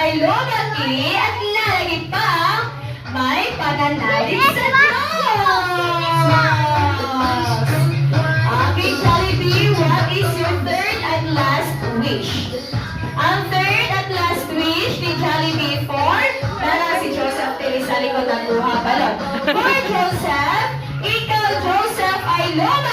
ay lumaki at lalagi pang may pananalig sa Diyos. Okay, Jollibee, what is your third and last wish? Ang third at last wish ni Jollibee for, para si Joseph Teresa likod ng buha balon. For Joseph, ikaw Joseph ay lumaki